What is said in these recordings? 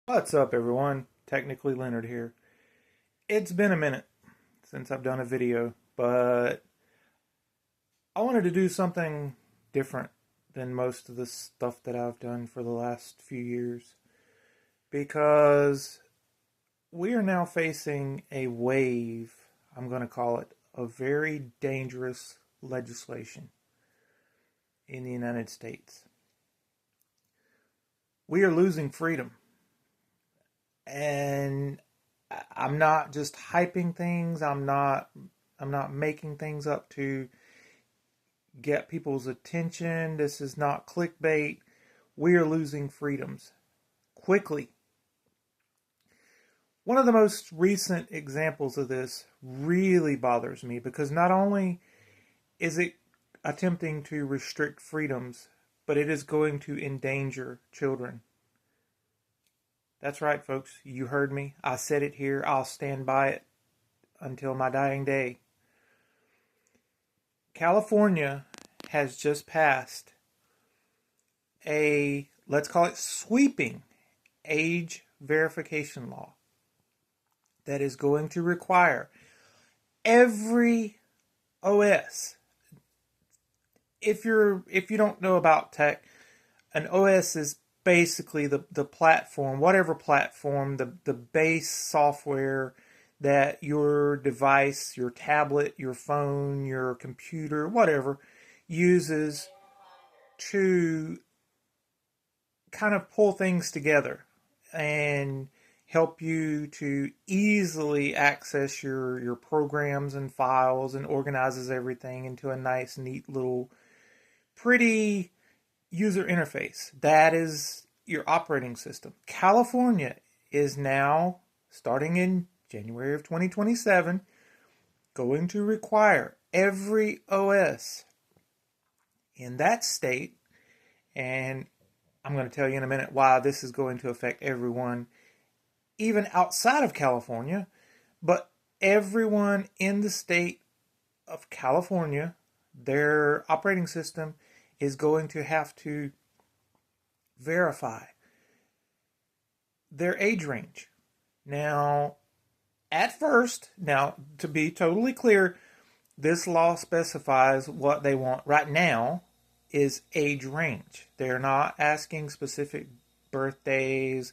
What's up, everyone? Technically Leonard here. It's been a minute since I've done a video, but I wanted to do something different than most of the stuff that I've done for the last few years because we are now facing a wave, I'm going to call it, of very dangerous legislation in the United States. We are losing freedom. And I'm not just hyping things. I'm not making things up to get people's attention. This is not clickbait. We are losing freedoms quickly. One of the most recent examples of this really bothers me because not only is it attempting to restrict freedoms, but it is going to endanger children. That's right, folks. You heard me. I said it here. I'll stand by it until my dying day. California has just passed a, let's call it sweeping age verification law that is going to require every OS. If you don't know about tech, an OS is basically the platform, whatever platform, the base software that your device, your tablet, your phone, your computer, whatever, uses to kind of pull things together and help you to easily access your programs and files and organizes everything into a nice, neat little, pretty user interface. That is your operating system. California is now, starting in January of 2027, going to require every OS in that state, and I'm going to tell you in a minute why this is going to affect everyone, even outside of California, but everyone in the state of California, their operating system is going to have to verify their age range. Now, at first, now to be totally clear, this law specifies what they want right now is age range. They're not asking specific birthdays,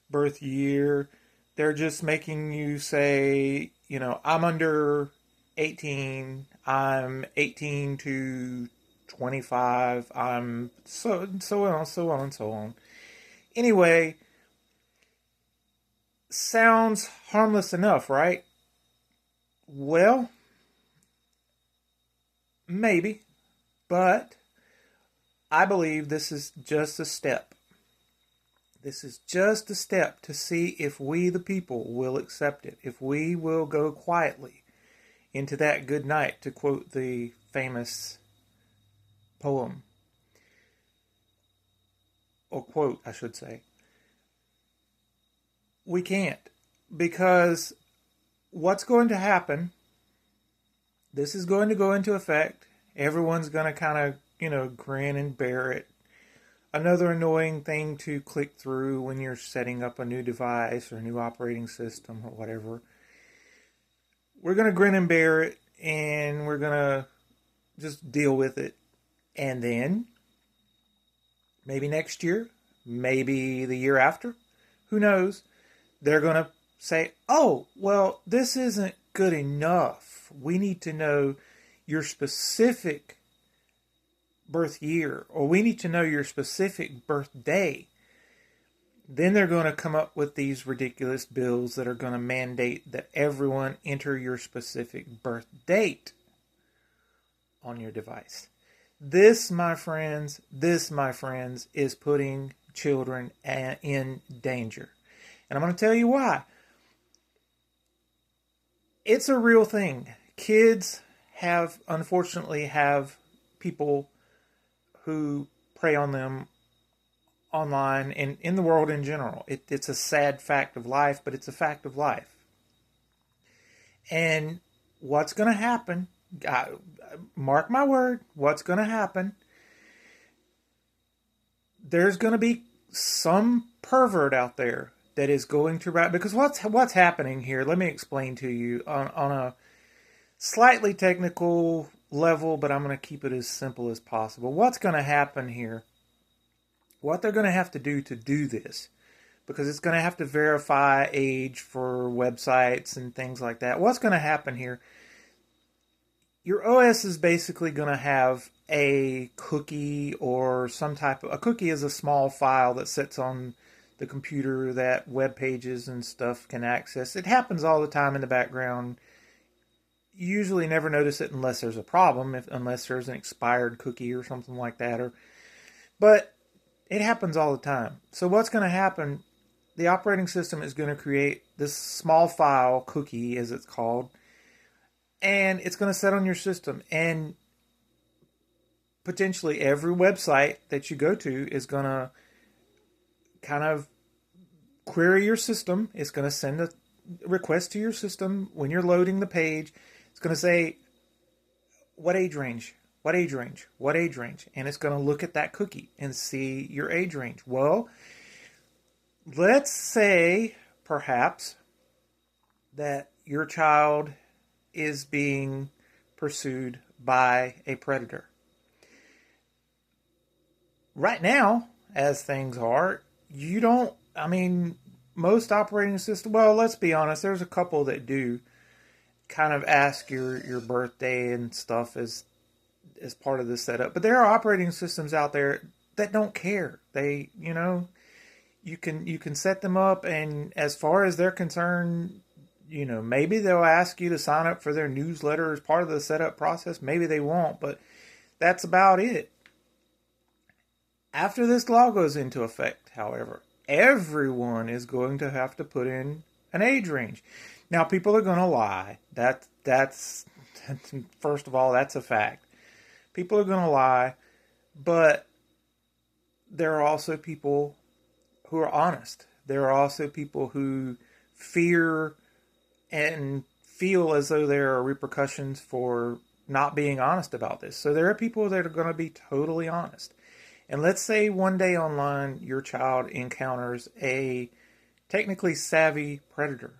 birth year. They're just making you say, I'm under 18, I'm 18 to 25, I'm so on, so on, and so on. Anyway, sounds harmless enough, right? Well, maybe, but I believe this is just a step. This is just a step to see if we, the people, will accept it, if we will go quietly into that good night, to quote the famous poem, or quote, I should say. We can't, because what's going to happen, this is going to go into effect. Everyone's going to kind of, grin and bear it. Another annoying thing to click through when you're setting up a new device or a new operating system or whatever. We're going to grin and bear it, and we're going to just deal with it. And then, maybe next year, maybe the year after, who knows, they're going to say, oh, well, this isn't good enough. We need to know your specific birth year, or we need to know your specific birthday. Then they're going to come up with these ridiculous bills that are going to mandate that everyone enter your specific birth date on your device. This, my friends, is putting children in danger. And I'm going to tell you why. It's a real thing. Kids unfortunately have people who prey on them online and in the world in general. It's a sad fact of life, but it's a fact of life. And what's going to happen, mark my word, what's going to happen, there's going to be some pervert out there that is going to write, because what's happening here, let me explain to you on a slightly technical level, but I'm going to keep it as simple as possible. What's going to happen here, what they're going to have to do this, because it's going to have to verify age for websites and things like that. What's going to happen here, your OS is basically going to have a cookie, or some type of, a cookie is a small file that sits on the computer that web pages and stuff can access. It happens all the time in the background. You usually never notice it unless there's a problem, unless there's an expired cookie or something like that. But it happens all the time. So what's going to happen, the operating system is going to create this small file, cookie as it's called, and it's going to set on your system. And potentially every website that you go to is going to kind of query your system. It's going to send a request to your system when you're loading the page. It's going to say, what age range? What age range? What age range? And it's going to look at that cookie and see your age range. Well, let's say perhaps that your child is being pursued by a predator. Right now, as things are, you don't, I mean, most operating systems, well, let's be honest, there's a couple that do kind of ask your birthday and stuff as part of the setup. But there are operating systems out there that don't care. They, you can set them up, and as far as they're concerned, maybe they'll ask you to sign up for their newsletter as part of the setup process. Maybe they won't, but that's about it. After this law goes into effect, however, everyone is going to have to put in an age range. Now, people are going to lie. That's first of all, that's a fact. People are going to lie, but there are also people who are honest. There are also people who fear and feel as though there are repercussions for not being honest about this. So there are people that are going to be totally honest. And let's say one day online your child encounters a technically savvy predator.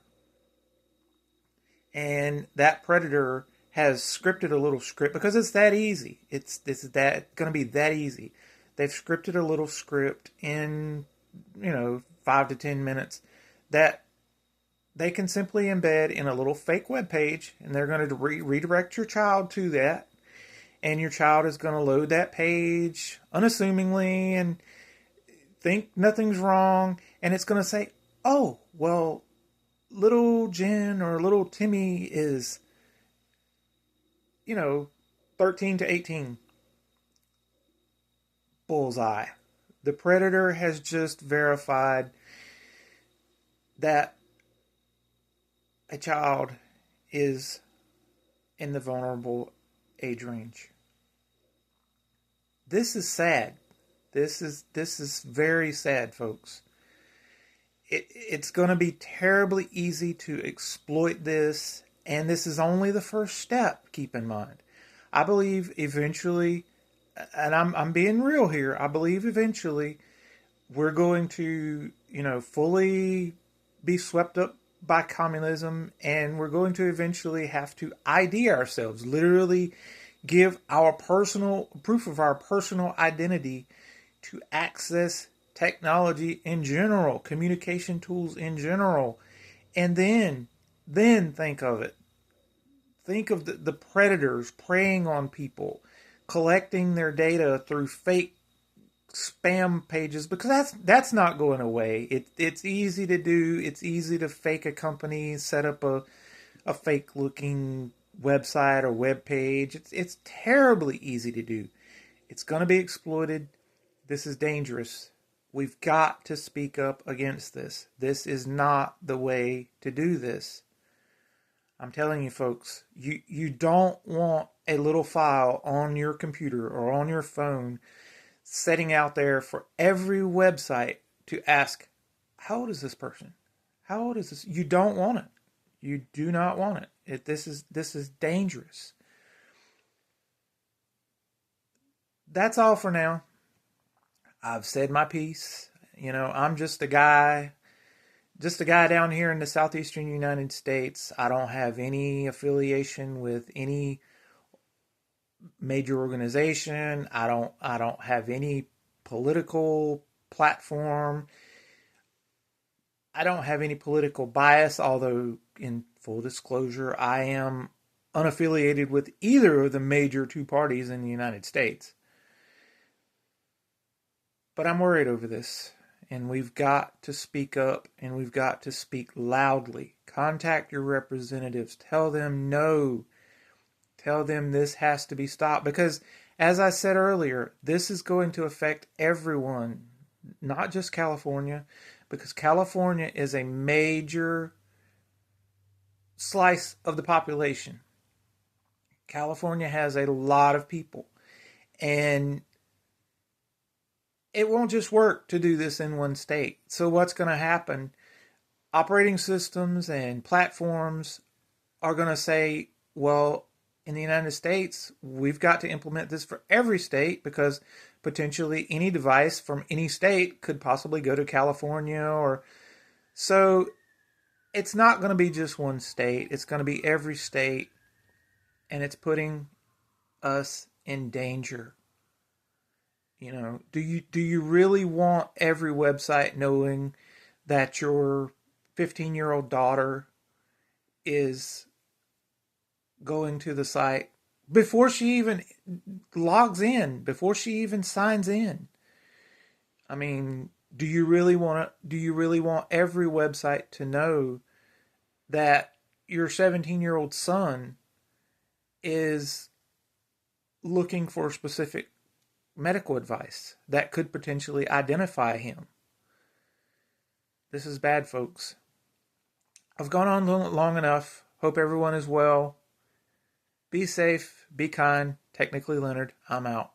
And that predator has scripted a little script, because it's that easy. It's going to be that easy. They've scripted a little script in 5 to 10 minutes that they can simply embed in a little fake web page, and they're going to redirect your child to that. And your child is going to load that page unassumingly and think nothing's wrong. And it's going to say, oh, well, little Jen or little Timmy is, 13 to 18. Bullseye. The predator has just verified that a child is in the vulnerable age range. This is sad. This is very sad, folks. It's going to be terribly easy to exploit this, and this is only the first step, keep in mind. I believe eventually, and I'm being real here, I believe eventually we're going to, fully be swept up by communism, and we're going to eventually have to ID ourselves, literally give our personal proof of our personal identity to access technology in general, communication tools in general. And then think of it. Think of the predators preying on people, collecting their data through fake spam pages, because that's not going away. It's easy to do. It's easy to fake a company, set up a fake looking website or web page. It's terribly easy to do. It's going to be exploited. This is dangerous. We've got to speak up against this. This is not the way to do this. I'm telling you, folks, you don't want a little file on your computer or on your phone setting out there for every website to ask, how old is this person? How old is this? You don't want it. You do not want it. This is dangerous. That's all for now. I've said my piece. I'm just a guy Just a guy down here in the southeastern United States. I don't have any affiliation with any major organization. I don't have any political platform. I don't have any political bias, although in full disclosure, I am unaffiliated with either of the major two parties in the United States. But I'm worried over this, and we've got to speak up, and we've got to speak loudly. Contact your representatives. Tell them no. Tell them this has to be stopped, because as I said earlier, this is going to affect everyone, not just California, because California is a major slice of the population. California has a lot of people, and it won't just work to do this in one state. So what's going to happen? Operating systems and platforms are going to say, well, in the United States, we've got to implement this for every state, because potentially any device from any state could possibly go to California. Or so it's not going to be just one state. It's going to be every state, and it's putting us in danger. You know, do you really want every website knowing that your 15-year-old daughter is going to the site before she even logs in, before she even signs in? I mean, do you really want every website to know that your 17-year-old son is looking for specific medical advice that could potentially identify him? This is bad, folks. I've gone on long enough. Hope everyone is well. Be safe, be kind. Technically Leonard, I'm out.